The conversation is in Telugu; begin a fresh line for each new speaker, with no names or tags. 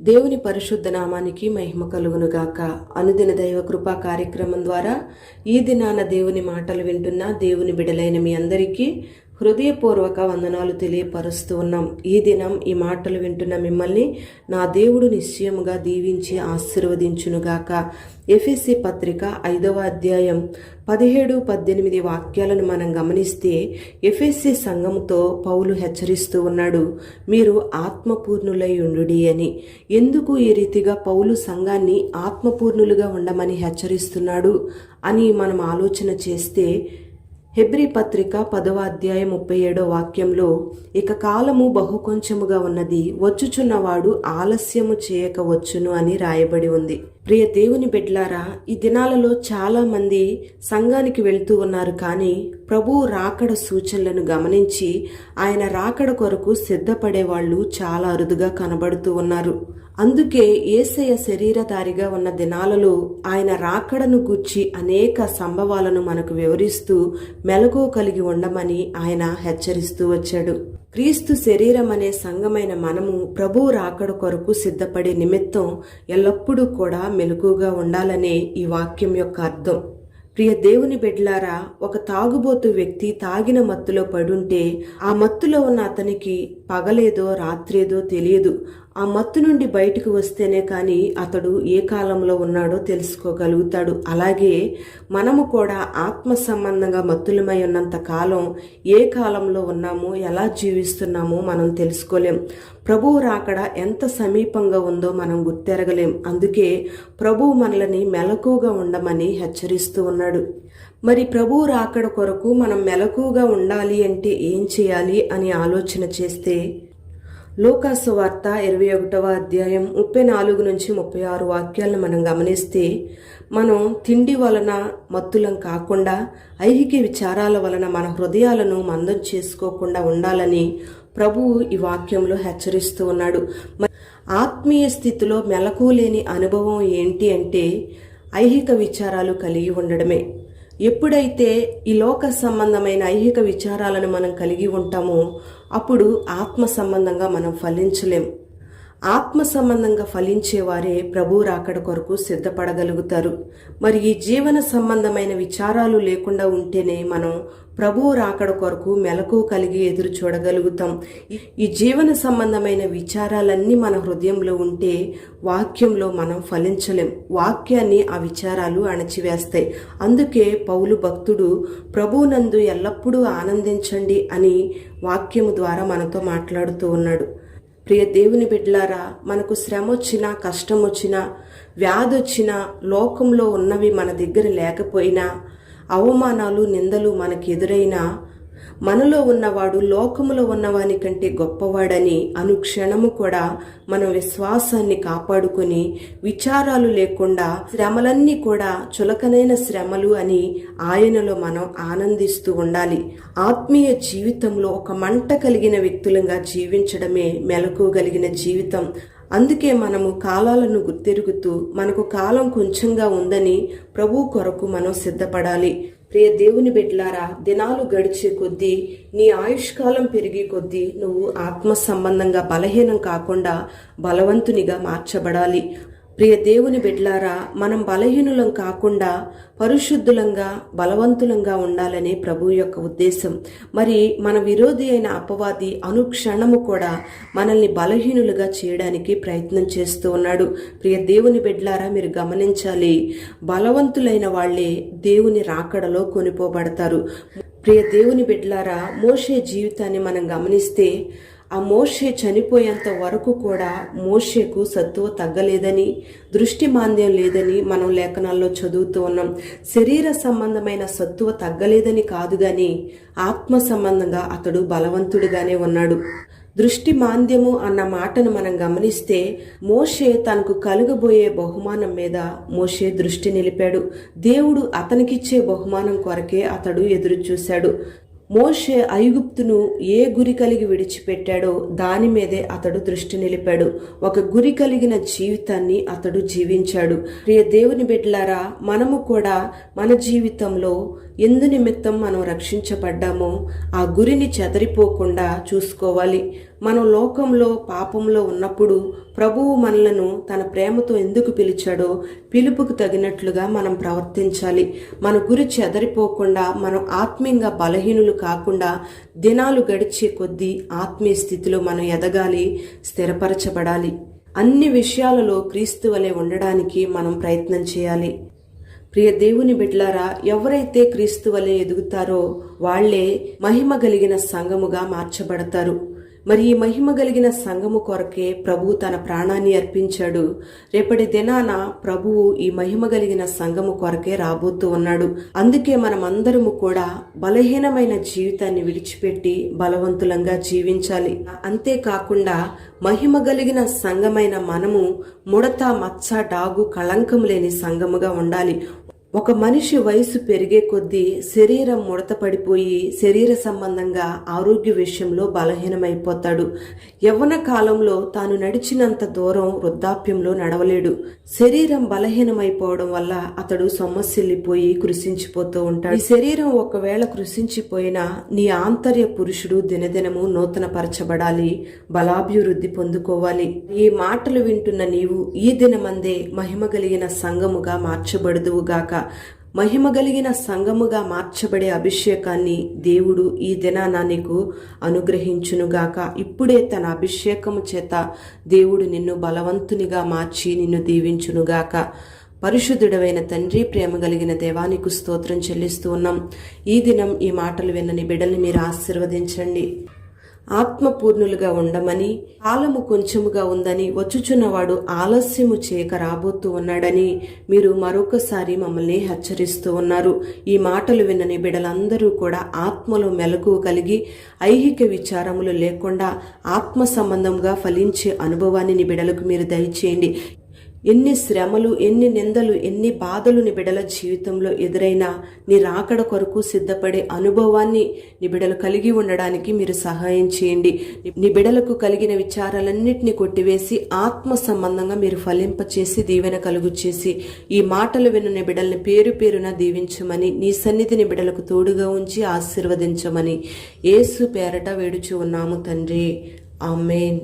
దేవుని పరిశుద్ధ నామానికి మహిమ కలుగునుగాక. అనుదిన దైవ కృపా కార్యక్రమం ద్వారా ఈ దినాన దేవుని మాటలు వింటున్న దేవుని బిడలైన మీ అందరికీ హృదయపూర్వక వందనాలు తెలియపరుస్తూ ఉన్నాం. ఈ దినం ఈ మాటలు వింటున్న మిమ్మల్ని నా దేవుడు నిశ్చయముగా దీవించి ఆశీర్వదించునుగాక. ఎఫెసీ పత్రిక 5వ అధ్యాయం 17-18 వాక్యాలను మనం గమనిస్తే ఎఫెసీ సంఘముతో పౌలు హెచ్చరిస్తూ ఉన్నాడు, మీరు ఆత్మపూర్ణులై ఉండుడి అని. ఎందుకు ఈ రీతిగా పౌలు సంఘాన్ని ఆత్మపూర్ణులుగా ఉండమని హెచ్చరిస్తున్నాడు అని మనం ఆలోచన చేస్తే హెబ్రీ పత్రిక 10వ అధ్యాయం 37వ వాక్యంలో, ఇక కాలము బహు కొంచెముగా ఉన్నది, వచ్చుచున్నవాడు ఆలస్యము చేయక వచ్చును అని రాయబడి ఉంది. ప్రియ దేవుని బిడ్డలారా, ఈ దినాలలో చాలా మంది సంఘానికి వెళ్తూ ఉన్నారు, కానీ ప్రభువు రాకడ సూచనలను గమనించి ఆయన రాకడ కొరకు సిద్ధపడే వాళ్ళు చాలా అరుదుగా కనబడుతూ ఉన్నారు. అందుకే యేసయ్య శరీరధారిగా ఉన్న దినాలలో ఆయన రాకడను గూర్చి అనేక సంభవాలను మనకు వివరిస్తూ మెలకువ కలిగి ఉండమని ఆయన హెచ్చరిస్తూ వచ్చాడు. క్రీస్తు శరీరం అనే సంఘమైన మనము ప్రభువు రాకడ కొరకు సిద్ధపడే నిమిత్తం ఎల్లప్పుడూ కూడా మెలకువగా ఉండాలనే ఈ వాక్యం యొక్క అర్థం. ప్రియ దేవుని బిడ్డలారా, ఒక తాగుబోతు వ్యక్తి తాగిన మత్తులో పడుంటే ఆ మత్తులో ఉన్న అతనికి పగలేదో రాత్రేదో తెలియదు. ఆ మత్తు నుండి బయటకు వస్తేనే కానీ అతడు ఏ కాలంలో ఉన్నాడో తెలుసుకోగలుగుతాడు. అలాగే మనము కూడా ఆత్మ సంబంధంగా మత్తులమై ఉన్నంత కాలం ఏ కాలంలో ఉన్నామో, ఎలా జీవిస్తున్నామో మనం తెలుసుకోలేం. ప్రభువు రాకడ ఎంత సమీపంగా ఉందో మనం గుర్తెరగలేం. అందుకే ప్రభువు మనల్ని మెలకువగా ఉండమని హెచ్చరిస్తూ ఉన్నాడు. మరి ప్రభువు రాకడ కొరకు మనం మెలకువగా ఉండాలి అంటే ఏం చేయాలి అని ఆలోచన చేస్తే, లూకాసు వార్త 21వ అధ్యాయం 34-36 వాక్యాలను మనం గమనిస్తే, మనం తిండి వలన మత్తులం కాకుండా ఐహిక విచారాల వలన మన హృదయాలను మందం చేసుకోకుండా ఉండాలని ప్రభువు ఈ వాక్యంలో హెచ్చరిస్తూ ఉన్నాడు. ఆత్మీయ స్థితిలో మెలకువ లేని అనుభవం ఏంటి అంటే ఐహిక విచారాలు కలిగి ఉండడమే. ఎప్పుడైతే ఈ లోక సంబంధమైన ఐహిక విచారాలను మనం కలిగి ఉంటామో అప్పుడు ఆత్మ సంబంధంగా మనం ఫలించలేం. ఆత్మ సంబంధంగా ఫలించేవారే ప్రభు రాకడ కొరకు సిద్ధపడగలుగుతారు. మరి ఈ జీవన సంబంధమైన విచారాలు లేకుండా ఉంటేనే మనం ప్రభువు రాకడ కొరకు మెలకువ కలిగి ఎదురు చూడగలుగుతాం. ఈ జీవన సంబంధమైన విచారాలన్నీ మన హృదయంలో ఉంటే వాక్యంలో మనం ఫలించలేం. వాక్యాన్ని ఆ విచారాలు అణచివేస్తాయి. అందుకే పౌలు భక్తుడు ప్రభువునందు ఎల్లప్పుడూ ఆనందించండి అని వాక్యము ద్వారా మనతో మాట్లాడుతూ ఉన్నాడు. ప్రియ దేవుని బిడ్డలారా, మనకు శ్రమ వచ్చినా, కష్టం వచ్చినా, వ్యాధి వచ్చినా, లోకంలో ఉన్నవి మన దగ్గర లేకపోయినా, అవమానాలు నిందలు మనకు ఎదురైనా, మనలో ఉన్నవాడు లోకములో ఉన్నవాని కంటే గొప్పవాడని అనుక్షణము కూడా మన విశ్వాసాన్ని కాపాడుకొని విచారాలు లేకుండా శ్రమలన్నీ కూడా చులకనైన శ్రమలు అని ఆయనలో మనం ఆనందిస్తూ ఉండాలి. ఆత్మీయ జీవితంలో ఒక మంట కలిగిన వ్యక్తులంగా జీవించడమే మెలకువ కలిగిన జీవితం. అందుకే మనము కాలాలను గుర్తెరుగుతూ మనకు కాలం కొంచెంగా ఉందని ప్రభు కొరకు మనం సిద్ధపడాలి. ప్రియ దేవుని బిడ్డలారా, దినాలు గడిచే కొద్దీ, నీ ఆయుష్కాలం పెరిగే కొద్దీ నువ్వు ఆత్మ సంబంధంగా బలహీనం కాకుండా బలవంతునిగా మార్చబడాలి. ప్రియ దేవుని బిడ్డలారా, మనం బలహీనులం కాకుండా పరిశుద్ధులంగా బలవంతులంగా ఉండాలనే ప్రభు యొక్క ఉద్దేశం. మరి మన విరోధి అయిన అపవాది అనుక్షణము కూడా మనల్ని బలహీనులుగా చేయడానికి ప్రయత్నం చేస్తూ ఉన్నాడు. ప్రియ దేవుని బిడ్డలారా, మీరు గమనించాలి, బలవంతులైన వాళ్లే దేవుని రాకడలో కొనిపోబడతారు. ప్రియ దేవుని బిడ్డలారా, మోషే జీవితాన్ని మనం గమనిస్తే ఆ మోషే చనిపోయేంత వరకు కూడా మోషేకు సత్తువ తగ్గలేదని, దృష్టి మాంద్యం లేదని మనం లేఖనాల్లో చదువుతూ ఉన్నాం. శరీర సంబంధమైన సత్తువ తగ్గలేదని కాదు గాని ఆత్మ సంబంధంగా అతడు బలవంతుడిగానే ఉన్నాడు. దృష్టి మాంద్యము అన్న మాటను మనం గమనిస్తే, మోషే తనకు కలుగబోయే బహుమానం మీద మోషే దృష్టి నిలిపాడు. దేవుడు అతనికిచ్చే బహుమానం కొరకే అతడు ఎదురు చూశాడు. మోషే ఐగుప్తును ఏ గురి కలిగి విడిచిపెట్టాడో దాని మీదే అతడు దృష్టి నిలిపాడు. ఒక గురి కలిగిన జీవితాన్ని అతడు జీవించాడు. ప్రియ దేవుని బిడ్డలారా, మనము కూడా మన జీవితంలో ఎందు నిమిత్తం మనం రక్షించబడ్డామో ఆ గురిని చెదరిపోకుండా చూసుకోవాలి. మనం లోకంలో పాపంలో ఉన్నప్పుడు ప్రభువు మనలను తన ప్రేమతో ఎందుకు పిలిచాడో పిలుపుకు తగినట్లుగా మనం ప్రవర్తించాలి. మన గురి చెదరిపోకుండా మనం ఆత్మీయంగా బలహీనులు కాకుండా దినాలు గడిచే కొద్దీ ఆత్మీయ స్థితిలో మనం ఎదగాలి, స్థిరపరచబడాలి. అన్ని విషయాలలో క్రీస్తు వలె ఉండడానికి మనం ప్రయత్నం చేయాలి. ప్రియ దేవుని బిడ్డలారా, ఎవరైతే క్రీస్తు వలె ఎదుగుతారో వాళ్లే మహిమ కలిగిన సంఘముగా మార్చబడతారు. మరి ఈ మహిమ కలిగిన సంఘము కొరకే ప్రభువు తన ప్రాణాన్ని అర్పించాడు. రేపటి దినాన ప్రభువు ఈ మహిమ కలిగిన సంఘము కొరకే రాబోతూ ఉన్నాడు. అందుకే మనం అందరము కూడా బలహీనమైన జీవితాన్ని విడిచిపెట్టి బలవంతులంగా జీవించాలి. అంతేకాకుండా మహిమ కలిగిన సంఘమైన మనము ముడత, మచ్చ, డాగు, కళంకం లేని సంఘముగా ఉండాలి. ఒక మనిషి వయసు పెరిగే కొద్దీ శరీరం ముడత పడిపోయి శరీర సంబంధంగా ఆరోగ్య విషయంలో బలహీనమైపోతాడు. యవ్వన కాలంలో తాను నడిచినంత దూరం వృద్ధాప్యంలో నడవలేడు. శరీరం బలహీనమైపోవడం వల్ల అతడు సొమ్మసిల్లిపోయి కృషించిపోతూ ఉంటాడు. ఈ శరీరం ఒకవేళ కృషించిపోయినా నీ ఆంతర్య పురుషుడు దినదినము నూతన పరచబడాలి, బలాభివృద్ధి పొందుకోవాలి. ఈ మాటలు వింటున్న నీవు ఈ దినమందే మహిమ కలిగిన సంఘముగా మార్చబడుదువుగాక. మహిమ కలిగిన సంఘముగా మార్చబడే అభిషేకాన్ని దేవుడు ఈ దినాన నీకు అనుగ్రహించునుగాక. ఇప్పుడే తన అభిషేకము చేత దేవుడు నిన్ను బలవంతునిగా మార్చి నిన్ను దీవించునుగాక. పరిశుద్ధుడవైన తండ్రి, ప్రేమ కలిగిన దేవానికి స్తోత్రం చెల్లిస్తూ ఉన్నాం. ఈ దినం ఈ మాటలు విన్నని బిడ్డల్ని మీరు ఆశీర్వదించండి. ఆత్మపూర్ణులుగా ఉండమని, కాలము కొంచెముగా ఉందని, వచ్చుచున్నవాడు ఆలస్యము చేయక రాబోతూ ఉన్నాడని మీరు మరొకసారి మమ్మల్ని హెచ్చరిస్తూ ఉన్నారు. ఈ మాటలు విన్నని బిడ్డలందరూ కూడా ఆత్మలో మెలకువ కలిగి ఐహిక విచారములు లేకుండా ఆత్మ సంబంధంగా ఫలించే అనుభవాన్ని నీ బిడ్డలకు మీరు దయచేయండి. ఎన్ని శ్రమలు, ఎన్ని నిందలు, ఎన్ని బాధలు నీ బిడ్డల జీవితంలో ఎదురైనా నీ రాకడ కొరకు సిద్ధపడే అనుభవాన్ని నీ బిడ్డలు కలిగి ఉండడానికి మీరు సహాయం చేయండి. నీ బిడ్డలకు కలిగిన విచారాలన్నింటినీ కొట్టివేసి ఆత్మ సంబంధంగా మీరు ఫలింపచేసి దీవెన కలుగు చేసి ఈ మాటలు విన్న నీ బిడ్డల్ని పేరు పేరున దీవించమని, నీ సన్నిధిని బిడ్డలకు తోడుగా ఉంచి ఆశీర్వదించమని యేసు పేరట వేడుచు ఉన్నాము తండ్రి. ఆమేన్.